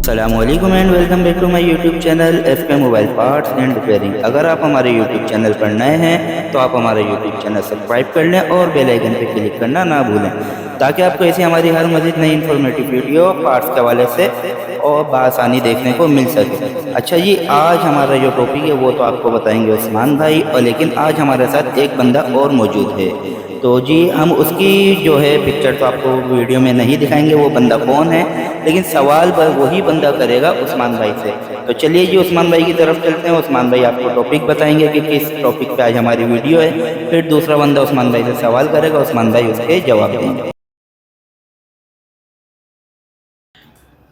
अस्सलामुअलैकुम and welcome back to my YouTube channel FK mobile parts and repairing. अगर आप हमारे यूट्यूब चैनल पर नए हैं तो आप हमारे यूट्यूब चैनल सब्सक्राइब कर लें और बेल आइकन पर क्लिक करना ना भूलें, ताकि आपको ऐसी हमारी हर मज़ीद नई इन्फॉर्मेटिव वीडियो पार्ट्स के हवाले से और बआसानी देखने को मिल सके। अच्छा जी, आज हमारा जो टॉपिक है वो तो आपको बताएंगे उस्मान भाई, और लेकिन आज हमारे साथ एक बंदा और मौजूद है। तो जी हम उसकी जो है पिक्चर तो आपको वीडियो में नहीं दिखाएंगे, वो बंदा कौन है, लेकिन सवाल वही बंदा करेगा उस्मान भाई से। तो चलिए जी उस्मान भाई की तरफ चलते हैं। उस्मान भाई आपको टॉपिक बताएंगे कि किस टॉपिक पे आज हमारी वीडियो है, फिर दूसरा बंदा उस्मान भाई से सवाल करेगा, उस्मान भाई उसके जवाब देंगे।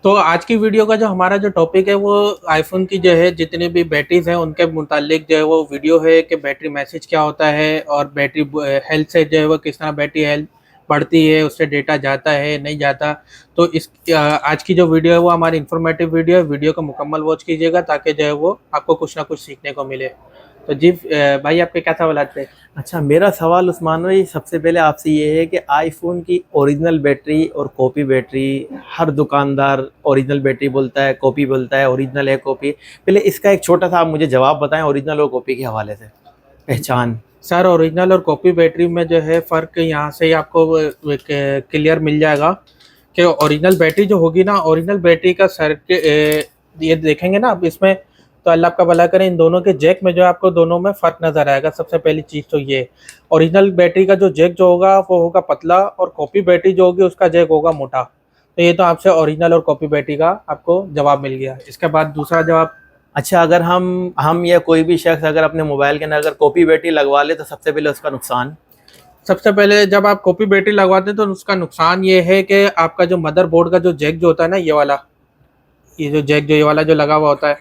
तो आज की वीडियो का जो हमारा जो टॉपिक है वो आईफोन की जो है जितनी भी बैटरीज हैं उनके मुतालिक जो है वो वीडियो है कि बैटरी मैसेज क्या होता है और बैटरी हेल्थ से जो है वो किस तरह बैटरी हेल्थ बढ़ती है, उससे डेटा जाता है नहीं जाता। तो इस आज की जो वीडियो है वो हमारी इन्फॉर्मेटिव वीडियो है। वीडियो को मुकम्मल वॉच कीजिएगा ताकि जो है वो आपको कुछ ना कुछ सीखने को मिले। तो जी भाई आपके क्या सवाल थे? अच्छा, मेरा सवाल उस्मान भाई सबसे पहले आपसे ये है कि आईफोन की ओरिजिनल बैटरी और कॉपी बैटरी, हर दुकानदार ओरिजिनल बैटरी बोलता है, कॉपी बोलता है, ओरिजिनल है कॉपी। पहले इसका एक छोटा सा आप मुझे जवाब बताएं ओरिजिनल और कॉपी के हवाले से, पहचान। सर ओरिजिनल और कॉपी बैटरी में जो है फ़र्क यहाँ से ही आपको क्लियर मिल जाएगा कि ओरिजिनल बैटरी जो होगी ना, ओरिजिनल बैटरी का ये देखेंगे ना आप इसमें, तो अल्लाह आपका भला करे, इन दोनों के जैक में जो है आपको दोनों में फ़र्क नज़र आएगा। सबसे पहली चीज़ तो ये, ओरिजिनल बैटरी का जो जैक जो होगा वो होगा पतला और कॉपी बैटरी जो होगी उसका जैक होगा मोटा। तो ये तो आपसे ओरिजिनल और कॉपी बैटरी का आपको जवाब मिल गया। इसके बाद दूसरा जवाब, अच्छा, अगर हम या कोई भी शख्स अगर अपने मोबाइल के अंदर अगर कॉपी बैटरी लगवा ले तो सबसे पहले उसका नुकसान। सबसे पहले जब आप कॉपी बैटरी लगवाते हैं तो उसका नुकसान ये है कि आपका जो मदरबोर्ड का जो जैक जो होता है ना, ये वाला, ये जो जैक जो ये वाला जो लगा हुआ होता है,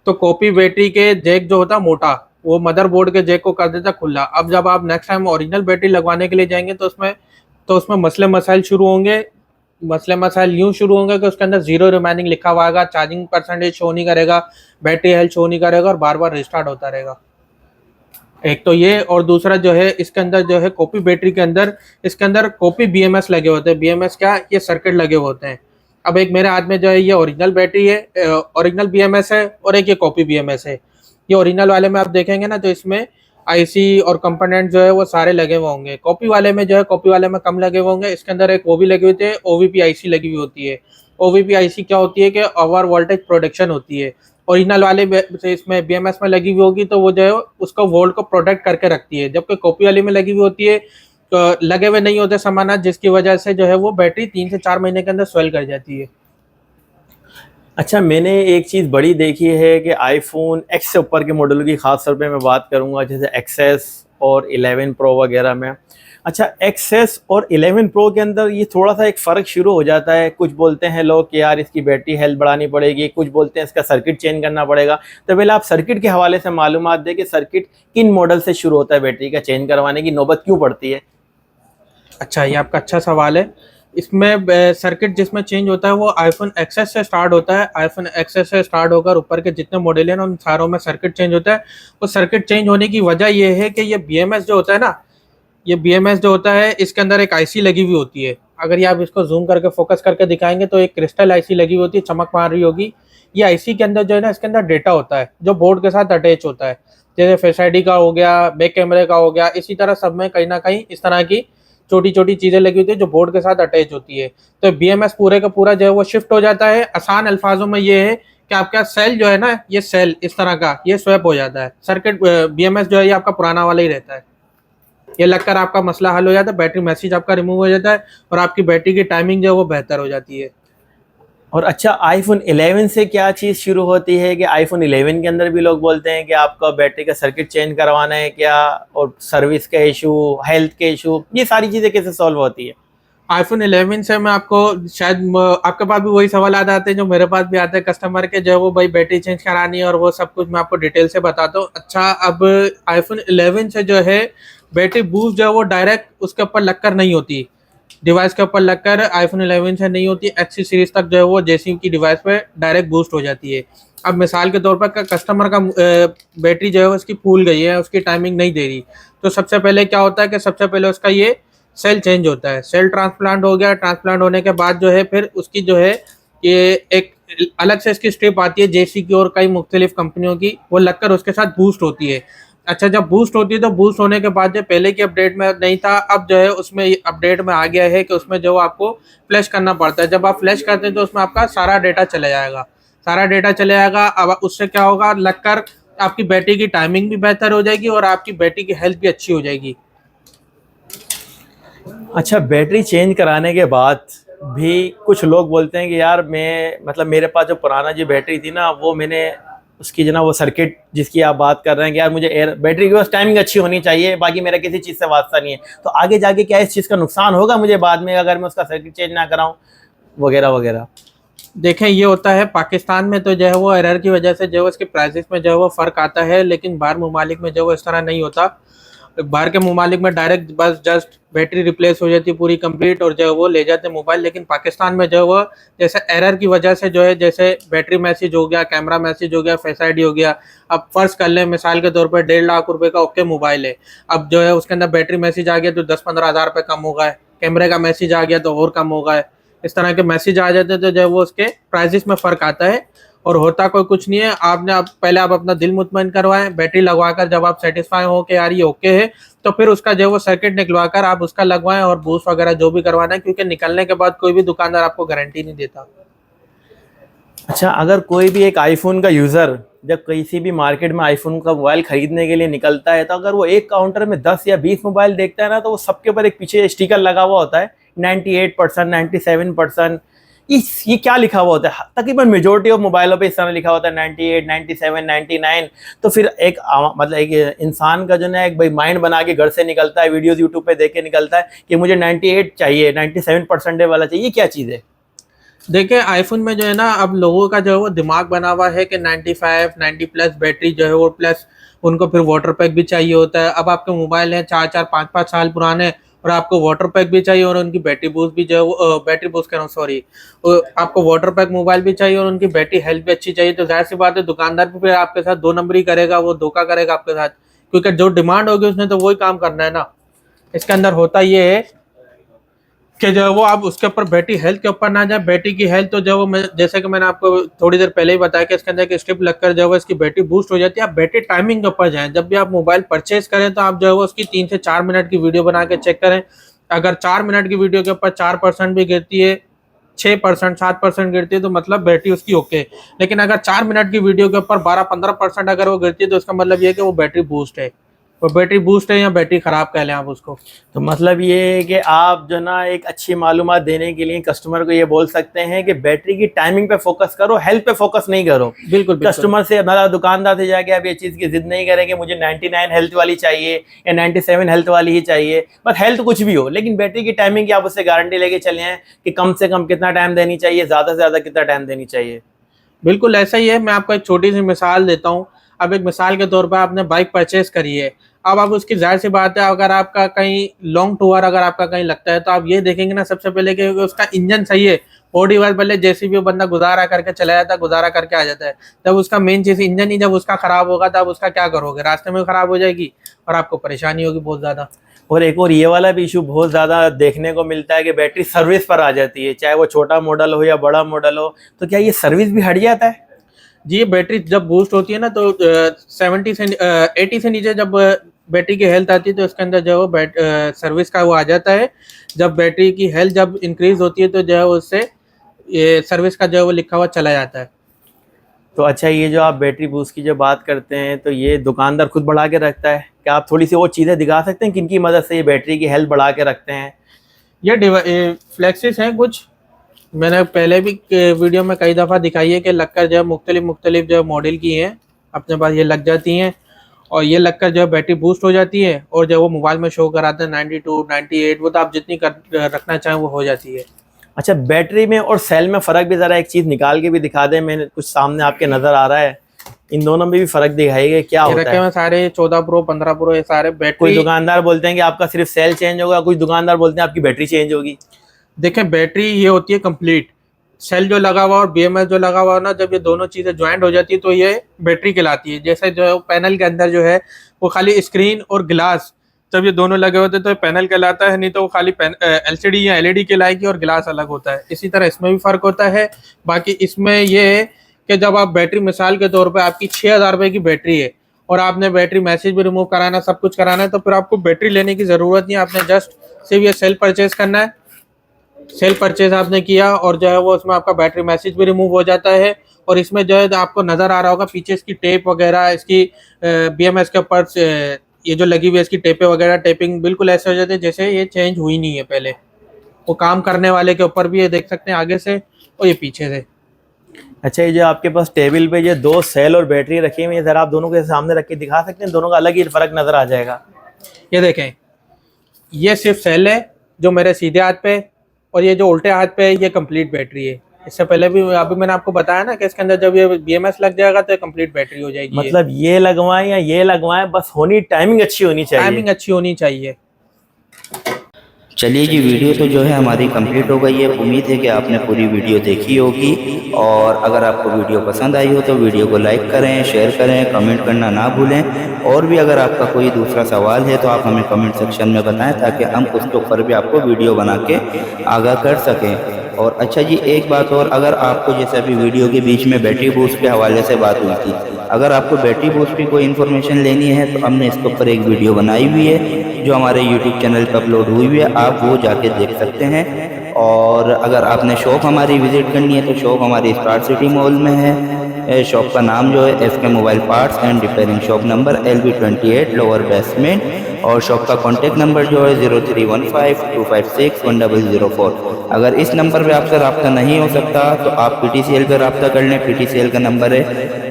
तो कॉपी बैटरी के जैक जो होता है मोटा, वो मदरबोर्ड के जैक को कर देता खुला। अब जब आप नेक्स्ट टाइम ओरिजिनल बैटरी लगवाने के लिए जाएंगे तो उसमें मसले मसाइल शुरू होंगे। मसले मसाइल यूँ शुरू होंगे कि उसके अंदर जीरो रिमेनिंग लिखा हुआ आएगा, चार्जिंग परसेंटेज शो नहीं करेगा, बैटरी हेल्थ शो नहीं करेगा और बार बार रिस्टार्ट होता रहेगा। एक तो ये, और दूसरा जो है इसके अंदर जो है कॉपी बैटरी के अंदर, इसके अंदर कॉपी बीएमएस लगे होते हैं। बीएमएस क्या, ये सर्किट लगे होते हैं। अब एक मेरे हाथ में जो है ये ओरिजिनल बैटरी है, ओरिजिनल बीएमएस है, और एक ये कॉपी बीएमएस है। ये ओरिजिनल वाले में आप देखेंगे ना तो इसमें आईसी और कंपोनेंट जो है वो सारे लगे हुए होंगे। कॉपी वाले में जो है, कॉपी वाले में कम लगे हुए होंगे। इसके अंदर एक वो भी लगी हुई है, ओवीपी आईसी लगी हुई होती है। ओवीपी आईसी क्या होती है कि ओवर वोल्टेज प्रोटेक्शन होती है। ओरिजिनल वाले से इसमें बीएमएस में लगी हुई होगी तो वो जो है उसको वोल्ट को प्रोटेक्ट करके रखती है, जबकि कॉपी वाली में लगी हुई होती है तो लगे हुए नहीं होते सामान, जिसकी वजह से जो है वो बैटरी 3 से 4 महीने के अंदर स्वेल कर जाती है। अच्छा, मैंने एक चीज़ बड़ी देखी है कि आईफोन एक्स से ऊपर के मॉडल की ख़ास तौर पे मैं बात करूँगा, जैसे एक्सएस और 11 प्रो वगैरह में। अच्छा, एक्सएस और 11 प्रो के अंदर ये थोड़ा सा एक फ़र्क शुरू हो जाता है। कुछ बोलते हैं लोग कि यार इसकी बैटरी हेल्थ बढ़ानी पड़ेगी, कुछ बोलते हैं इसका सर्किट चेंज करना पड़ेगा। तो पहले आप सर्किट के हवाले से मालूमात दें कि सर्किट किन मॉडल से शुरू होता है, बैटरी का चेंज करवाने की नौबत क्यों पड़ती है। अच्छा, ये आपका अच्छा सवाल है। इसमें सर्किट जिसमें चेंज होता है वो आईफोन एक्सएस से स्टार्ट होता है। आईफोन एक्सएस से स्टार्ट होकर ऊपर के जितने मॉडल हैं ना उन सारों में सर्किट चेंज होता है। वो सर्किट चेंज होने की वजह ये है कि ये बीएमएस जो होता है ना, ये बीएमएस जो होता है इसके अंदर एक आईसी लगी हुई होती है। अगर ये आप इसको जूम करके फोकस करके दिखाएंगे तो एक क्रिस्टल आईसी लगी हुई होती है, चमक मार रही होगी। ये आईसी के अंदर जो है ना, इसके अंदर डेटा होता है जो बोर्ड के साथ अटैच होता है। जैसे फेस आईडी का हो गया, बैक कैमरे का हो गया, इसी तरह सब में कहीं ना कहीं इस तरह की छोटी छोटी चीजें लगी होती है जो बोर्ड के साथ अटैच होती है। तो बीएमएस पूरे का पूरा जो है वो शिफ्ट हो जाता है। आसान अल्फाजों में ये है कि आपका सेल जो है ना, ये सेल इस तरह का ये स्वैप हो जाता है। सर्किट बीएमएस जो है ये आपका पुराना वाला ही रहता है। ये लगकर आपका मसला हल हो जाता है, बैटरी मैसेज आपका रिमूव हो जाता है और आपकी बैटरी की टाइमिंग जो है वो बेहतर हो जाती है। और अच्छा, आईफोन 11 से क्या चीज़ शुरू होती है कि आईफोन 11 के अंदर भी लोग बोलते हैं कि आपका बैटरी का सर्किट चेंज करवाना है क्या, और सर्विस का इशू, हेल्थ के इशू, ये सारी चीज़ें कैसे सॉल्व होती है। आईफोन 11 से मैं आपको शायद आपके पास भी वही सवाल आते हैं जो मेरे पास भी आते हैं कस्टमर के, जो है वो भाई बैटरी चेंज करानी है और वो सब कुछ मैं आपको डिटेल से बताता हूँ। अच्छा, अब आईफोन 11 से जो है बैटरी बूस्ट जो है वो डायरेक्ट उसके ऊपर लगकर नहीं होती, डिवाइस के ऊपर लगकर आईफोन 11 से नहीं होती। एक्स सीरीज तक जो है वो जैसी की डिवाइस पे डायरेक्ट बूस्ट हो जाती है। अब मिसाल के तौर पर कस्टमर का बैटरी जो है उसकी फूल गई है, उसकी टाइमिंग नहीं दे रही, तो सबसे पहले क्या होता है कि सबसे पहले उसका ये सेल चेंज होता है। सेल ट्रांसप्लांट हो गया, ट्रांसप्लांट होने के बाद जो है फिर उसकी जो है ये एक अलग से इसकी स्ट्रिप आती है जेसी की और कई मुख्तलिफ कंपनियों की, वो लगकर उसके साथ बूस्ट होती है। अच्छा, जब बूस्ट होती है तो बूस्ट होने के बाद जो पहले की अपडेट में नहीं था, अब जो है उसमें अपडेट में आ गया है कि उसमें जो आपको फ्लैश करना पड़ता है। जब आप फ्लैश करते हैं तो उसमें आपका सारा डेटा चले जाएगा, सारा डेटा चले जाएगा। अब उससे क्या होगा, लगकर आपकी बैटरी की टाइमिंग भी बेहतर हो जाएगी और आपकी बैटरी की हेल्थ भी अच्छी हो जाएगी। अच्छा, बैटरी चेंज कराने के बाद भी कुछ लोग बोलते हैं कि यार मैं मतलब मेरे पास जो पुराना जो बैटरी थी ना, वो मैंने उसकी जो ना वो सर्किट जिसकी आप बात कर रहे हैं कि यार मुझे एयर बैटरी की बस टाइमिंग अच्छी होनी चाहिए, बाकी मेरा किसी चीज़ से वास्ता नहीं है। तो आगे जाके क्या इस चीज़ का नुकसान होगा मुझे बाद में अगर मैं उसका सर्किट चेंज ना कराऊं वगैरह वगैरह? देखें, ये होता है पाकिस्तान में तो जो है वो एरर की वजह से जो है उसके प्राइसेस में जो है वो फ़र्क आता है, लेकिन बाहर ममालिक में जो है वो इस तरह नहीं होता। बाहर के ममालिक में डायरेक्ट बस जस्ट बैटरी रिप्लेस हो जाती है पूरी कंप्लीट और जो है वो ले जाते हैं मोबाइल। लेकिन पाकिस्तान में जो है वो जैसे एरर की वजह से जो है, जैसे बैटरी मैसेज हो गया, कैमरा मैसेज हो गया, फेस आईडी हो गया। अब फर्ज कर लें मिसाल के तौर पर 1.5 लाख रुपए का ओके मोबाइल है, अब जो है उसके अंदर बैटरी मैसेज आ गया तो 10-15 हज़ार रुपये कम हो गए, कैमरे का मैसेज आ गया तो और कम हो गए। इस तरह के मैसेज आ जाते हैं तो जो है वो उसके प्राइसेस में फ़र्क आता है। और होता कोई कुछ नहीं है, आपने अब पहले आप अपना दिल मुतमईन करवाएं, बैटरी लगवाकर जब आप सेटिस्फाई हो कि यार ये ओके है, तो फिर उसका जो है वो सर्किट निकलवाकर आप उसका लगवाएं और बूस्ट वगैरह जो भी करवाना है, क्योंकि निकलने के बाद कोई भी दुकानदार आपको गारंटी नहीं देता। अच्छा, अगर कोई भी एक आईफोन का यूज़र जब किसी भी मार्केट में आईफोन का मोबाइल खरीदने के लिए निकलता है, तो अगर वो एक काउंटर में 10 या 20 मोबाइल देखता है ना, तो वो सबके ऊपर एक पीछे स्टिकर लगा हुआ होता है 98%, 97%। ये क्या लिखा हुआ होता है? तकरीबन मेजोरिटी ऑफ मोबाइलों पे इस तरह लिखा होता है 98, 97, 99। तो फिर एक मतलब एक इंसान का जो ना एक भाई माइंड बना के घर से निकलता है, वीडियोस यूट्यूब पे देख के निकलता है कि मुझे 98 चाहिए, 97% वाला चाहिए। ये क्या चीज़ है? देखिए, आईफोन में जो है ना, अब लोगों का जो है वो दिमाग बना हुआ है कि 95, 90 प्लस बैटरी जो है वो, प्लस उनको फिर वाटर पैक भी चाहिए होता है। अब आपके मोबाइल हैं 4-4, 5-5 साल पुराने और आपको वाटर पैक भी चाहिए और उनकी बैटरी बूस्ट भी जो है वो बैटरी बूस्ट कह रहा हूँ, सॉरी, आपको वाटर पैक मोबाइल भी चाहिए और उनकी बैटरी हेल्थ भी अच्छी चाहिए। तो जाहिर सी बात है दुकानदार भी फिर आपके साथ 2 नंबरी करेगा, वो धोखा करेगा आपके साथ, क्योंकि जो डिमांड होगी उसने तो वही काम करना है ना। इसके अंदर होता ये है कि जो है वो आप उसके ऊपर बैटरी हेल्थ के ऊपर ना जाए। बैटरी की हेल्थ तो जो वो जैसे कि मैंने आपको थोड़ी देर पहले ही बताया कि इसके अंदर एक स्ट्रिप लगकर जो है इसकी बैटरी बूस्ट हो जाती है। आप बैटरी टाइमिंग के ऊपर जाएं, जब भी आप मोबाइल परचेज करें तो आप जो है वो उसकी 3 से 4 मिनट की वीडियो बना के चेक करें। अगर 4 मिनट की वीडियो के ऊपर 4% भी गिरती है, 6%, 7% गिरती है, तो मतलब बैटरी उसकी ओके। लेकिन अगर 4 मिनट की वीडियो के ऊपर 12-15% अगर वो गिरती है तो उसका मतलब ये है कि वो बैटरी बूस्ट है। वो बैटरी बूस्ट है या बैटरी खराब कह लें आप उसको। तो मतलब ये है कि आप जो ना एक अच्छी मालूमात देने के लिए कस्टमर को ये बोल सकते हैं कि बैटरी की टाइमिंग पे फोकस करो, हेल्थ पे फोकस नहीं करो। बिल्कुल कस्टमर से मतलब दुकानदार से जाके आप ये चीज़ की जिद नहीं करें कि मुझे 99 हेल्थ वाली चाहिए या 97 हेल्थ वाली ही चाहिए। बस हेल्थ कुछ भी हो, लेकिन बैटरी की टाइमिंग की आप उससे गारंटी लेके चले हैं कि कम से कम कितना टाइम देनी चाहिए, ज़्यादा से ज़्यादा कितना टाइम देनी चाहिए। बिल्कुल ऐसा ही है। मैं आपको एक छोटी सी मिसाल देता हूँ। अब एक मिसाल के तौर पर आपने बाइक परचेज करी है, अब आप उसकी जाहिर सी बात है अगर आपका कहीं लॉन्ग टूर अगर आपका कहीं लगता है तो आप ये देखेंगे ना सबसे पहले कि उसका इंजन सही है। बॉडी वाइज पहले जैसे भी वो बंदा गुजारा करके चला जाता है, गुजारा करके आ जाता है। जब उसका मेन चीज़ इंजन ही जब उसका खराब होगा तो आप उसका क्या करोगे? रास्ते में खराब हो जाएगी और आपको परेशानी होगी बहुत ज़्यादा। और एक और ये वाला भी इशू बहुत ज़्यादा देखने को मिलता है कि बैटरी सर्विस पर आ जाती है, चाहे वो छोटा मॉडल हो या बड़ा मॉडल हो। तो क्या ये सर्विस भी हट जाता है? जी, बैटरी जब बूस्ट होती है ना तो 70 से 80 से नीचे जब बैटरी की हेल्थ आती है तो इसके अंदर जो है वो सर्विस का वो आ जाता है। जब बैटरी की हेल्थ जब इंक्रीज होती है तो जो है उससे ये सर्विस का जो है वो लिखा हुआ चला जाता है। तो अच्छा, ये जो आप बैटरी बूस्ट की जो बात करते हैं तो ये दुकानदार खुद बढ़ा के रखता है? क्या आप थोड़ी सी वो चीज़ें दिखा सकते हैं किनकी मदद से ये बैटरी की हेल्थ बढ़ा के रखते हैं? ये फ्लेक्सिस हैं कुछ, मैंने पहले भी वीडियो में कई दफ़ा दिखाई है कि लगकर जो है मुख्तलिफ जो है मॉडल की हैं अपने पास, ये लग जाती हैं और ये लगकर जो है बैटरी बूस्ट हो जाती है और जब वो मोबाइल में शो कराते हैं 92, 98, वो तो आप जितनी रखना चाहें वो हो जाती है। अच्छा, बैटरी में और सेल में फ़र्क भी ज़रा एक चीज़ निकाल के भी दिखा दें। मैंने कुछ सामने आपके नज़र आ रहा है, इन दोनों में भी फ़र्क दिखाइए क्या होता है? सारे 14 प्रो 15 प्रो ये सारे बैटरी। कोई दुकानदार बोलते हैं कि आपका सिर्फ सेल चेंज होगा, कुछ दुकानदार बोलते हैं आपकी बैटरी चेंज होगी। देखें, बैटरी ये होती है कंप्लीट, सेल जो लगा हुआ और बीएमएस जो लगा हुआ ना, जब ये दोनों चीज़ें ज्वाइंट हो जाती है तो ये बैटरी कहलाती है। जैसे जो पैनल के अंदर जो है वो खाली स्क्रीन और ग्लास जब ये दोनों लगे होते हैं तो पैनल कहलाता है, नहीं तो वो खाली LCD या LED कहलाएगी और गिलास अलग होता है। इसी तरह इसमें भी फ़र्क होता है। बाकी इसमें ये है कि जब आप बैटरी, मिसाल के तौर पे आपकी 6000 रुपये की बैटरी है और आपने बैटरी मैसेज भी रिमूव कराना, सब कुछ कराना है, तो फिर आपको बैटरी लेने की ज़रूरत नहीं है। आपने जस्ट सिर्फ ये सेल परचेज करना है। सेल परचेज आपने किया और जो है वो उसमें आपका बैटरी मैसेज भी रिमूव हो जाता है। और इसमें जो है आपको नज़र आ रहा होगा पीछे इसकी टेप वगैरह, इसकी BMS के ऊपर ये जो लगी हुई है इसकी टेपें वगैरह, टेपिंग बिल्कुल ऐसे हो जाते हैं जैसे ये चेंज हुई नहीं है पहले। वो काम करने वाले के ऊपर भी ये देख सकते हैं आगे से और ये पीछे से। अच्छा, ये जो आपके पास टेबल पे ये 2 सेल और बैटरी रखी हुई है, जरा आप दोनों के सामने रख के दिखा सकते हैं? दोनों का अलग ही फ़र्क नज़र आ जाएगा। ये देखें, ये सिर्फ सेल है जो मेरे सीधे हाथ पे, और ये जो उल्टे हाथ पे है ये कंप्लीट बैटरी है। इससे पहले भी अभी मैंने आपको बताया ना कि इसके अंदर जब ये BMS लग जाएगा तो कंप्लीट बैटरी हो जाएगी। मतलब ये लगवाएं या ये लगवाएं, बस टाइमिंग अच्छी होनी चाहिए। टाइमिंग अच्छी होनी चाहिए। चलिए जी, वीडियो तो जो है हमारी कंप्लीट हो गई है। उम्मीद है कि आपने पूरी वीडियो देखी होगी, और अगर आपको वीडियो पसंद आई हो तो वीडियो को लाइक करें, शेयर करें, कमेंट करना ना भूलें। और भी अगर आपका कोई दूसरा सवाल है तो आप हमें कमेंट सेक्शन में बताएं ताकि हम उसके ऊपर भी आपको वीडियो बना के आगाह कर सकें। और अच्छा जी, एक बात और, अगर आपको जैसे अभी वीडियो के बीच में बैटरी बूस्ट के हवाले से बात हुई थी, अगर आपको बैटरी बूस्ट की कोई इन्फॉर्मेशन लेनी है तो हमने इसके ऊपर एक वीडियो बनाई हुई है जो हमारे YouTube चैनल पर अपलोड हुई हुई है, आप वो जाके देख सकते हैं। और अगर आपने शॉप हमारी विज़िट करनी है तो शॉप हमारी स्मार्ट सिटी मॉल में है। शॉप का नाम जो है FK mobile parts and repairing, shop number LB28 lower basement, और शॉप का कॉन्टेक्ट नंबर जो है 031525610004। अगर इस नंबर पे आपसे रब्ता नहीं हो सकता तो आप PTCL पर रब्ता कर लें। PTCL का नंबर है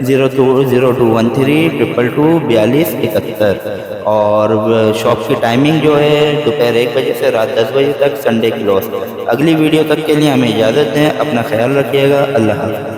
020213224271। और शॉप की टाइमिंग जो है दोपहर 1 बजे से रात 10 बजे तक, संडे क्लोज। अगली वीडियो तक के लिए हमें इजाज़त दें। अपना ख्याल रखिएगा। अल्लाह हाफ़िज़।